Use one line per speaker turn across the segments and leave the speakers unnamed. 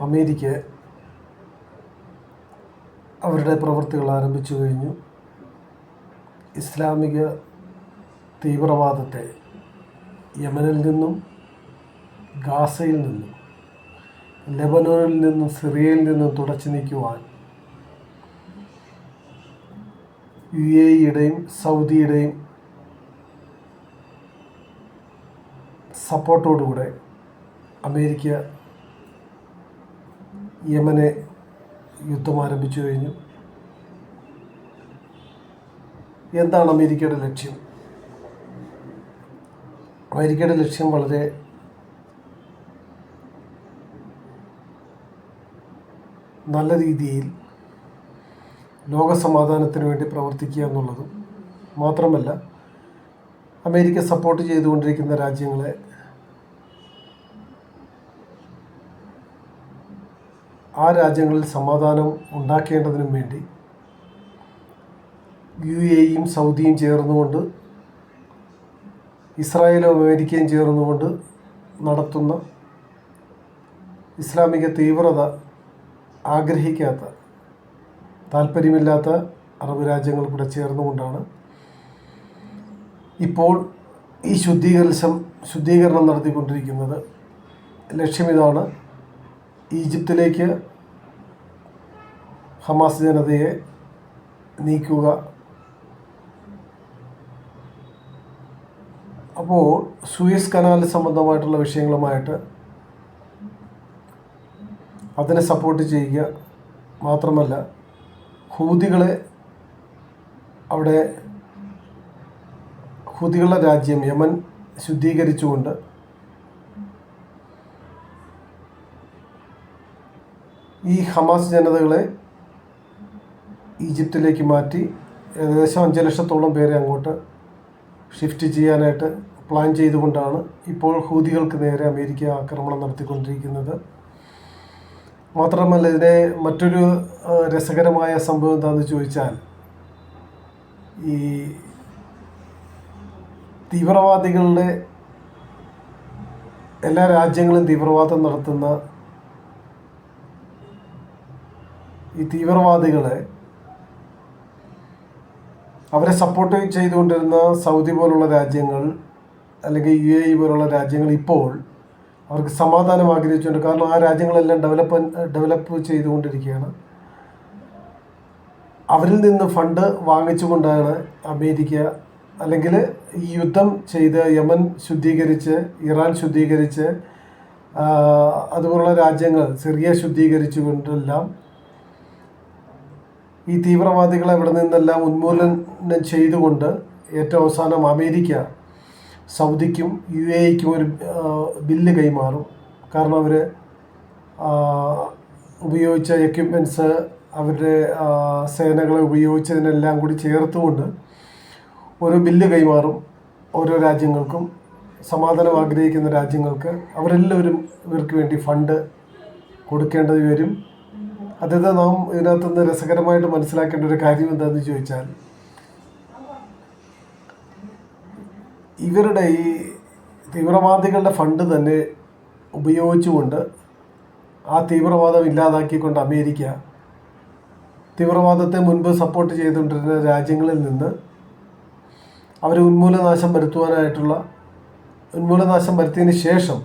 America അവരുടെ പ്രവൃത്തികൾ ആരംഭിച്ചു കഴിഞ്ഞു. ഇസ്ലാമിക തീവ്രവാദത്തെ യമനിൽ നിന്നും, ഗാസയിൽ നിന്നും, ലെബനോനിൽ നിന്നും, സിറിയയിൽ നിന്നും തുടച്ചു നീക്കുവാൻ UAEയുടെയും സൗദിയുടെയും സപ്പോർട്ടോടുകൂടെ അമേരിക്ക യമനെ യുദ്ധം ആരംഭിച്ചു കഴിഞ്ഞു. എന്താണ് അമേരിക്കയുടെ ലക്ഷ്യം? അമേരിക്കയുടെ ലക്ഷ്യം വളരെ നല്ല രീതിയിൽ ലോകസമാധാനത്തിന് വേണ്ടി പ്രവർത്തിക്കുക എന്നുള്ളതും മാത്രമല്ല, അമേരിക്ക സപ്പോർട്ട് ചെയ്തുകൊണ്ടിരിക്കുന്ന രാജ്യങ്ങളെ ആ രാജ്യങ്ങളിൽ സമാധാനം ഉണ്ടാക്കേണ്ടതിനും വേണ്ടി UAEയും സൗദിയും ചേർന്നുകൊണ്ട്, ഇസ്രായേലും അമേരിക്കയും ചേർന്നുകൊണ്ട് നടത്തുന്ന ഇസ്ലാമിക തീവ്രത ആഗ്രഹിക്കാത്ത, താല്പര്യമില്ലാത്ത അറബ് രാജ്യങ്ങൾ കൂടെ ചേർന്നുകൊണ്ടാണ് ഇപ്പോൾ ഈ ശുദ്ധീകരണം നടത്തിക്കൊണ്ടിരിക്കുന്നത്. ലക്ഷ്യമിതാണ്: ഈജിപ്തിലേക്ക് ഹമാസ് ജനതയെ നീക്കുക. അപ്പോൾ സൂയസ് കനാൽ സംബന്ധമായിട്ടുള്ള വിഷയങ്ങളുമായിട്ട് അതിനെ സപ്പോർട്ട് ചെയ്യുക മാത്രമല്ല, ഹൂതികളുടെ രാജ്യം യമൻ ശുദ്ധീകരിച്ചുകൊണ്ട് ഈ ഹമാസ് ജനതകളെ ഈജിപ്തിലേക്ക് മാറ്റി ഏകദേശം 5 ലക്ഷത്തോളം പേരെ അങ്ങോട്ട് ഷിഫ്റ്റ് ചെയ്യാനായിട്ട് പ്ലാൻ ചെയ്തുകൊണ്ടാണ് ഇപ്പോൾ ഹൂതികൾക്ക് നേരെ അമേരിക്ക ആക്രമണം നടത്തിക്കൊണ്ടിരിക്കുന്നത്. മാത്രമല്ല, ഇതിനെ മറ്റൊരു രസകരമായ സംഭവം എന്താണെന്ന് ചോദിച്ചാൽ, ഈ തീവ്രവാദികളുടെ എല്ലാ രാജ്യങ്ങളും തീവ്രവാദം നടത്തുന്ന ഈ തീവ്രവാദികളെ അവരെ സപ്പോർട്ട് ചെയ്തുകൊണ്ടിരുന്ന സൗദി പോലുള്ള രാജ്യങ്ങൾ അല്ലെങ്കിൽ UAE പോലുള്ള രാജ്യങ്ങൾ ഇപ്പോൾ അവർക്ക് സമാധാനം ആഗ്രഹിച്ചുകൊണ്ട്, കാരണം ആ രാജ്യങ്ങളെല്ലാം ഡെവലപ്പ് ചെയ്തുകൊണ്ടിരിക്കുകയാണ്. അവരിൽ നിന്ന് ഫണ്ട് വാങ്ങിച്ചുകൊണ്ടാണ് അമേരിക്ക, അല്ലെങ്കിൽ ഈ യുദ്ധം ചെയ്ത് യമൻ ശുദ്ധീകരിച്ച്, ഇറാൻ ശുദ്ധീകരിച്ച്, അതുപോലുള്ള രാജ്യങ്ങൾ സിറിയ ശുദ്ധീകരിച്ചുകൊണ്ടെല്ലാം ഈ തീവ്രവാദികളെ ഇവിടെ നിന്നെല്ലാം ഉന്മൂലനം ചെയ്തുകൊണ്ട് ഏറ്റവും അവസാനം അമേരിക്ക സൗദിക്കും UAEക്കും ഒരു ബില്ല് കൈമാറും. കാരണം അവർ ഉപയോഗിച്ച എക്യുപ്മെൻറ്റ്സ്, അവരുടെ സേനകളെ ഉപയോഗിച്ചതിനെല്ലാം കൂടി ചേർത്തുകൊണ്ട് ഒരു ബില്ല് കൈമാറും ഓരോ രാജ്യങ്ങൾക്കും. സമാധാനം ആഗ്രഹിക്കുന്ന രാജ്യങ്ങൾക്ക് അവരെല്ലാവരും ഇവർക്ക് വേണ്ടി ഫണ്ട് കൊടുക്കേണ്ടത് വരും. അതായത് നാം ഇതിനകത്തുനിന്ന് രസകരമായിട്ട് മനസ്സിലാക്കേണ്ട ഒരു കാര്യം എന്താണെന്ന് ചോദിച്ചാൽ, ഇവരുടെ ഈ തീവ്രവാദികളുടെ ഫണ്ട് തന്നെ ഉപയോഗിച്ചുകൊണ്ട് ആ തീവ്രവാദം ഇല്ലാതാക്കിക്കൊണ്ട് അമേരിക്ക തീവ്രവാദത്തെ മുൻപ് സപ്പോർട്ട് ചെയ്തുകൊണ്ടിരുന്ന രാജ്യങ്ങളിൽ നിന്ന് അവർ ഉന്മൂലനാശം വരുത്തിയതിന് ശേഷം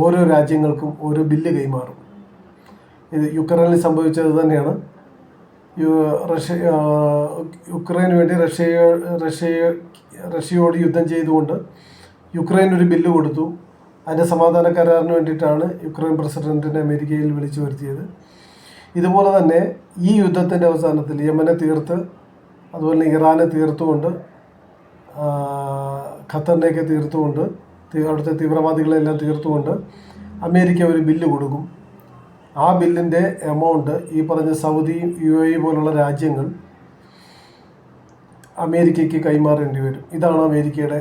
ഓരോ രാജ്യങ്ങൾക്കും ഓരോ ബില്ല് കൈമാറും. ഇത് യുക്രൈനിൽ സംഭവിച്ചത് തന്നെയാണ്. യുക്രൈന് വേണ്ടി റഷ്യയോട് യുദ്ധം ചെയ്തുകൊണ്ട് യുക്രൈൻ ഒരു ബില്ല് കൊടുത്തു. അതിൻ്റെ സമാധാന കരാറിന് വേണ്ടിയിട്ടാണ് യുക്രൈൻ പ്രസിഡന്റിനെ അമേരിക്കയിൽ വിളിച്ചു വരുത്തിയത്. ഇതുപോലെ തന്നെ ഈ യുദ്ധത്തിൻ്റെ അവസാനത്തിൽ യമനെ തീർത്ത്, അതുപോലെ ഇറാനെ തീർത്തുകൊണ്ട്, ഖത്തറിനെയൊക്കെ തീർത്തുകൊണ്ട്, അവിടുത്തെ തീവ്രവാദികളെല്ലാം തീർത്തുകൊണ്ട് അമേരിക്ക ഒരു ബില്ല് കൊടുക്കും. ആ ബില്ലിൻ്റെ എമൗണ്ട് ഈ പറഞ്ഞ സൗദിയും UAE പോലുള്ള രാജ്യങ്ങൾ അമേരിക്കയ്ക്ക് കൈമാറേണ്ടി വരും. ഇതാണ് അമേരിക്കയുടെ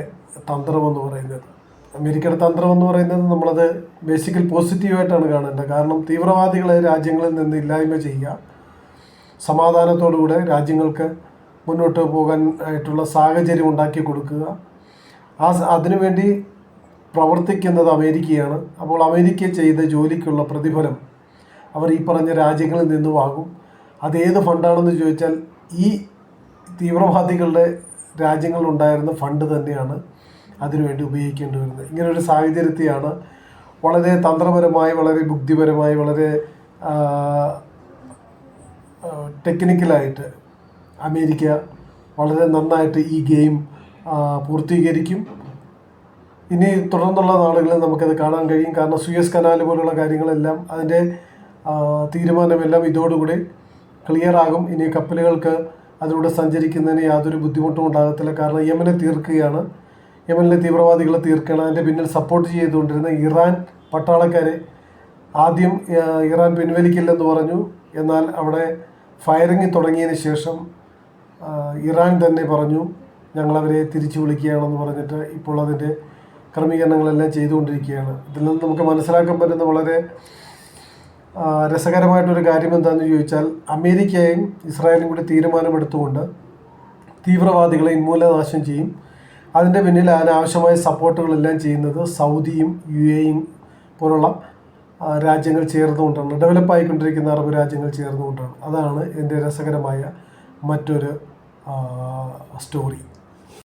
തന്ത്രമെന്ന് പറയുന്നത്. അമേരിക്കയുടെ തന്ത്രമെന്ന് പറയുന്നത് നമ്മളത് ബേസിക്കൽ പോസിറ്റീവായിട്ടാണ് കാണേണ്ടത്. കാരണം തീവ്രവാദികളെ രാജ്യങ്ങളിൽ നിന്ന് ഇല്ലായ്മ ചെയ്യുക, സമാധാനത്തോടുകൂടെ രാജ്യങ്ങൾക്ക് മുന്നോട്ട് പോകാൻ ആയിട്ടുള്ള സാഹചര്യം ഉണ്ടാക്കി കൊടുക്കുക, അതിനുവേണ്ടി പ്രവർത്തിക്കുന്നത് അമേരിക്കയാണ്. അപ്പോൾ അമേരിക്ക ചെയ്ത ജോലിക്കുള്ള പ്രതിഫലം അവർ ഈ പറഞ്ഞ രാജ്യങ്ങളിൽ നിന്ന് വാങ്ങും. അതേത് ഫണ്ടാണെന്ന് ചോദിച്ചാൽ ഈ തീവ്രവാദികളുടെ രാജ്യങ്ങളിലുണ്ടായിരുന്ന ഫണ്ട് തന്നെയാണ് അതിനുവേണ്ടി ഉപയോഗിക്കേണ്ടി വരുന്നത്. ഇങ്ങനൊരു സാഹചര്യത്തെയാണ് വളരെ തന്ത്രപരമായി, വളരെ ബുദ്ധിപരമായി, വളരെ ടെക്നിക്കലായിട്ട് അമേരിക്ക വളരെ നന്നായിട്ട് ഈ ഗെയിം പൂർത്തീകരിക്കും. ഇനി തുടർന്നുള്ള നാളുകളിൽ നമുക്കത് കാണാൻ കഴിയും. കാരണം സൂയസ് കനാൽ പോലുള്ള കാര്യങ്ങളെല്ലാം അതിൻ്റെ തീരുമാനമെല്ലാം ഇതോടുകൂടി ക്ലിയറാകും. ഇനി കപ്പലുകൾക്ക് അതിലൂടെ സഞ്ചരിക്കുന്നതിന് യാതൊരു ബുദ്ധിമുട്ടും ഉണ്ടാകത്തില്ല. കാരണം യമനെ തീർക്കുകയാണ്, യമനിലെ തീവ്രവാദികളെ തീർക്കുകയാണ്. അതിൻ്റെ പിന്നിൽ സപ്പോർട്ട് ചെയ്തുകൊണ്ടിരുന്ന ഇറാൻ പട്ടാളക്കാരെ ആദ്യം ഇറാൻ പിൻവലിക്കില്ലെന്ന് പറഞ്ഞു. എന്നാൽ അവിടെ ഫയറിങ് തുടങ്ങിയതിന് ശേഷം ഇറാൻ തന്നെ പറഞ്ഞു ഞങ്ങളവരെ തിരിച്ചു വിളിക്കുകയാണെന്ന് പറഞ്ഞിട്ട് ഇപ്പോൾ അതിൻ്റെ ക്രമീകരണങ്ങളെല്ലാം ചെയ്തുകൊണ്ടിരിക്കുകയാണ്. ഇതിൽ നിന്ന് നമുക്ക് മനസ്സിലാക്കാൻ പറ്റുന്ന വളരെ രസകരമായിട്ടൊരു കാര്യം എന്താണെന്ന് ചോദിച്ചാൽ, അമേരിക്കയും ഇസ്രായേലും കൂടി തീരുമാനമെടുത്തുകൊണ്ട് തീവ്രവാദികളെ ഉന്മൂലനാശം ചെയ്യും. അതിൻ്റെ പിന്നിൽ അതിനാവശ്യമായ സപ്പോർട്ടുകളെല്ലാം ചെയ്യുന്നത് സൗദിയും UAE പോലുള്ള രാജ്യങ്ങൾ ചേർന്നുകൊണ്ടാണ്, ഡെവലപ്പായിക്കൊണ്ടിരിക്കുന്ന അറബ് രാജ്യങ്ങൾ ചേർന്നുകൊണ്ടാണ്. അതാണ് എൻ്റെ രസകരമായ മറ്റൊരു സ്റ്റോറി.